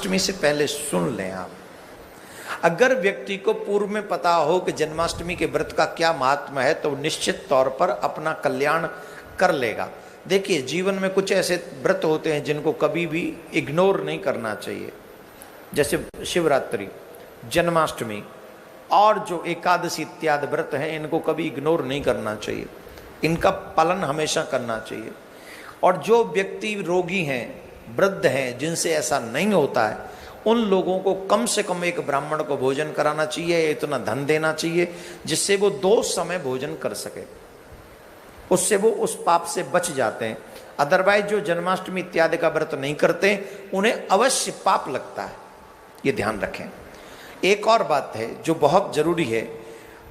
जन्माष्टमी से पहले सुन लें आप। अगर व्यक्ति को पूर्व में पता हो कि जन्माष्टमी के व्रत का क्या महात्मा है तो निश्चित तौर पर अपना कल्याण कर लेगा। देखिए, जीवन में कुछ ऐसे व्रत होते हैं जिनको कभी भी इग्नोर नहीं करना चाहिए, जैसे शिवरात्रि, जन्माष्टमी और जो एकादशी इत्यादि व्रत हैं, इनको कभी इग्नोर नहीं करना चाहिए, इनका पालन हमेशा करना चाहिए। और जो व्यक्ति रोगी हैं, वृद्ध हैं, जिनसे ऐसा नहीं होता है, उन लोगों को कम से कम एक ब्राह्मण को भोजन कराना चाहिए, इतना धन देना चाहिए जिससे वो 2 समय भोजन कर सके, उससे वो उस पाप से बच जाते हैं। अदरवाइज जो जन्माष्टमी इत्यादि का व्रत नहीं करते उन्हें अवश्य पाप लगता है, ये ध्यान रखें। एक और बात है जो बहुत जरूरी है,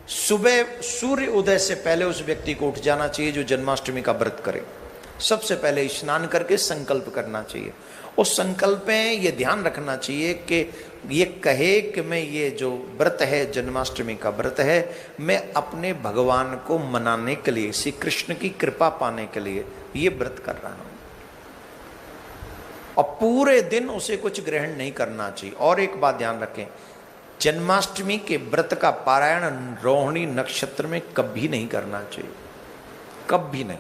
सुबह सूर्य उदय से पहले उस व्यक्ति को उठ जाना चाहिए जो जन्माष्टमी का व्रत करे। सबसे पहले स्नान करके संकल्प करना चाहिए। उस संकल्प में ये ध्यान रखना चाहिए कि ये कहे कि मैं ये जो व्रत है, जन्माष्टमी का व्रत है, मैं अपने भगवान को मनाने के लिए, श्री कृष्ण की कृपा पाने के लिए ये व्रत कर रहा हूं। और पूरे दिन उसे कुछ ग्रहण नहीं करना चाहिए। और एक बात ध्यान रखें, जन्माष्टमी के व्रत का पारायण रोहिणी नक्षत्र में कभी नहीं करना चाहिए, कभी नहीं।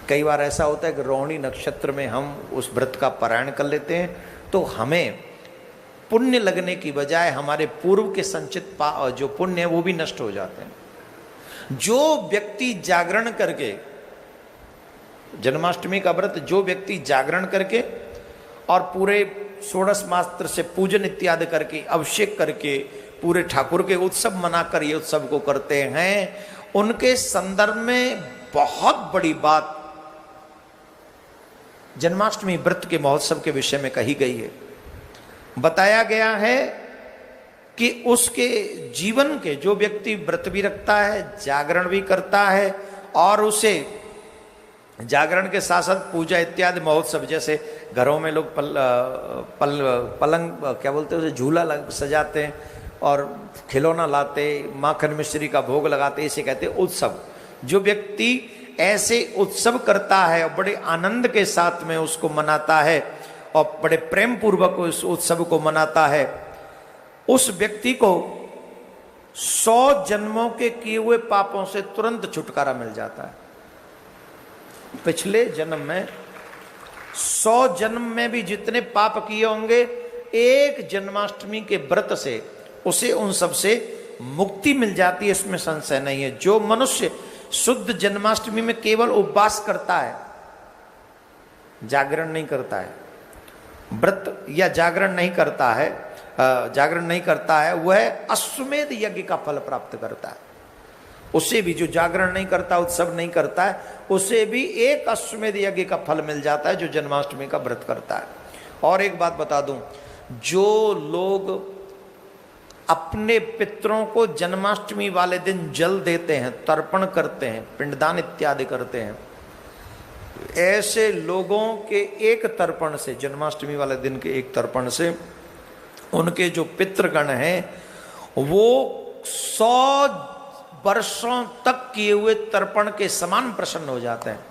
कई बार ऐसा होता है कि रोहिणी नक्षत्र में हम उस व्रत का पारायण कर लेते हैं तो हमें पुण्य लगने की बजाय हमारे पूर्व के संचित जो पुण्य है वो भी नष्ट हो जाते हैं। जो व्यक्ति जागरण करके, जन्माष्टमी का व्रत जो व्यक्ति जागरण करके और पूरे 16 मास्त्र से पूजन इत्यादि करके, अभिषेक करके, पूरे ठाकुर के उत्सव मनाकर ये उत्सव को करते हैं, उनके संदर्भ में बहुत बड़ी बात जन्माष्टमी व्रत के महोत्सव के विषय में कही गई है। बताया गया है कि उसके जीवन के जो व्यक्ति व्रत भी रखता है, जागरण भी करता है और उसे जागरण के साथ साथ पूजा इत्यादि महोत्सव, जैसे घरों में लोग पलंग क्या बोलते हैं उसे, झूला सजाते हैं और खिलौना लाते, माखन मिश्री का भोग लगाते, इसे कहते हैं उत्सव। जो व्यक्ति ऐसे उत्सव करता है और बड़े आनंद के साथ में उसको मनाता है और बड़े प्रेम पूर्वक उस उत्सव को मनाता है, उस व्यक्ति को 100 जन्मों के किए हुए पापों से तुरंत छुटकारा मिल जाता है। पिछले जन्म में 100 जन्म में भी जितने पाप किए होंगे, एक जन्माष्टमी के व्रत से उसे उन सब से मुक्ति मिल जाती है, इसमें संशय नहीं है। जो मनुष्य शुद्ध जन्माष्टमी में केवल उपवास करता है, जागरण नहीं करता है, व्रत या जागरण नहीं करता है, वह अश्वमेध यज्ञ का फल प्राप्त करता है। उसे भी, जो जागरण नहीं करता, उत्सव नहीं करता है, उसे भी एक अश्वमेध यज्ञ का फल मिल जाता है जो जन्माष्टमी का व्रत करता है। और एक बात बता दूं, जो लोग अपने पितरों को जन्माष्टमी वाले दिन जल देते हैं, तर्पण करते हैं, पिंडदान इत्यादि करते हैं, ऐसे लोगों के एक तर्पण से, जन्माष्टमी वाले दिन के एक तर्पण से, उनके जो पितृगण हैं वो 100 वर्षों तक किए हुए तर्पण के समान प्रसन्न हो जाते हैं।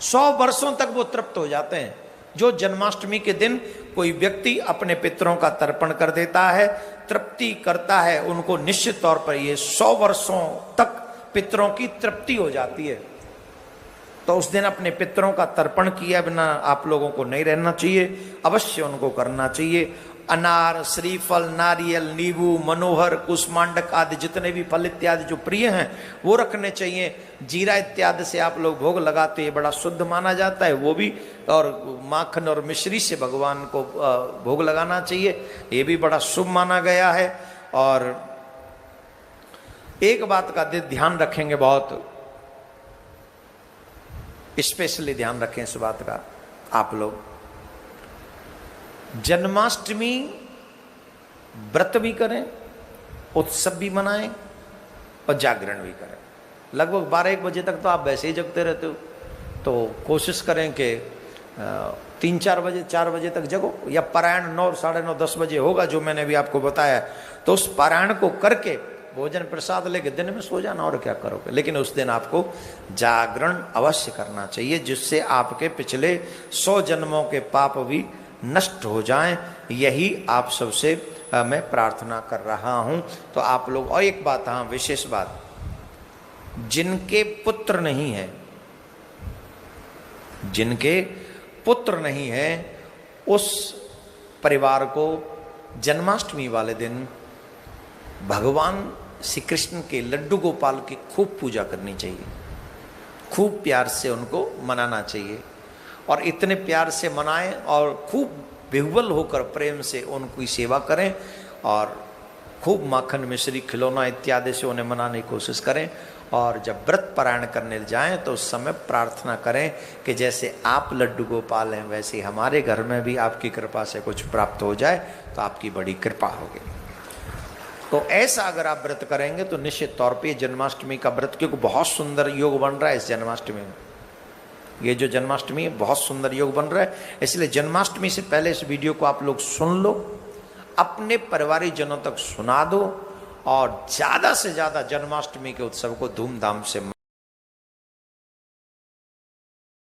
100 वर्षों तक वो तृप्त हो जाते हैं। जो जन्माष्टमी के दिन कोई व्यक्ति अपने पितरों का तर्पण कर देता है, तृप्ति करता है, उनको निश्चित तौर पर ये 100 वर्षों तक पितरों की तृप्ति हो जाती है। तो उस दिन अपने पितरों का तर्पण किया बिना आप लोगों को नहीं रहना चाहिए, अवश्य उनको करना चाहिए। अनार, श्रीफल, नारियल, नींबू, मनोहर, कुष्मांडक आदि जितने भी फल इत्यादि जो प्रिय हैं वो रखने चाहिए। जीरा इत्यादि से आप लोग भोग लगाते हैं, बड़ा शुद्ध माना जाता है, वो भी। और माखन और मिश्री से भगवान को भोग लगाना चाहिए, ये भी बड़ा शुभ माना गया है। और एक बात का ध्यान रखेंगे, बहुत स्पेशली ध्यान रखें इस बात का, आप लोग जन्माष्टमी व्रत भी करें, उत्सव भी मनाएं और जागरण भी करें। लगभग 12-1 बजे तक तो आप वैसे ही जगते रहते हो, तो कोशिश करें कि 3-4 बजे, 4 बजे तक जगो, या पारायण 9, 9:30, 10 बजे होगा जो मैंने भी आपको बताया, तो उस पारायण को करके भोजन प्रसाद लेके दिन में सो जाना, और क्या करोगे। लेकिन उस दिन आपको जागरण अवश्य करना चाहिए, जिससे आपके पिछले 100 जन्मों के पाप भी नष्ट हो जाएं, यही आप सबसे मैं प्रार्थना कर रहा हूं। तो आप लोग, और एक बात, हाँ विशेष बात, जिनके पुत्र नहीं है, जिनके पुत्र नहीं है, उस परिवार को जन्माष्टमी वाले दिन भगवान श्री कृष्ण के लड्डू गोपाल की खूब पूजा करनी चाहिए, खूब प्यार से उनको मनाना चाहिए, और इतने प्यार से मनाएं और खूब विह्वल होकर प्रेम से उनकी सेवा करें, और खूब माखन मिश्री खिलौना इत्यादि से उन्हें मनाने की कोशिश करें। और जब व्रत पारायण करने जाएं तो उस समय प्रार्थना करें कि जैसे आप लड्डू गोपाल हैं वैसे हमारे घर में भी आपकी कृपा से कुछ प्राप्त हो जाए, तो आपकी बड़ी कृपा होगी। तो ऐसा अगर आप व्रत करेंगे तो निश्चित तौर पे जन्माष्टमी का व्रत, क्योंकि बहुत सुंदर योग बन रहा है इस जन्माष्टमी में, ये जो जन्माष्टमी है बहुत सुंदर योग बन रहा है। इसलिए जन्माष्टमी से पहले इस वीडियो को आप लोग सुन लो, अपने परिवारिक जनों तक सुना दो, और ज्यादा से ज्यादा जन्माष्टमी के उत्सव को धूमधाम से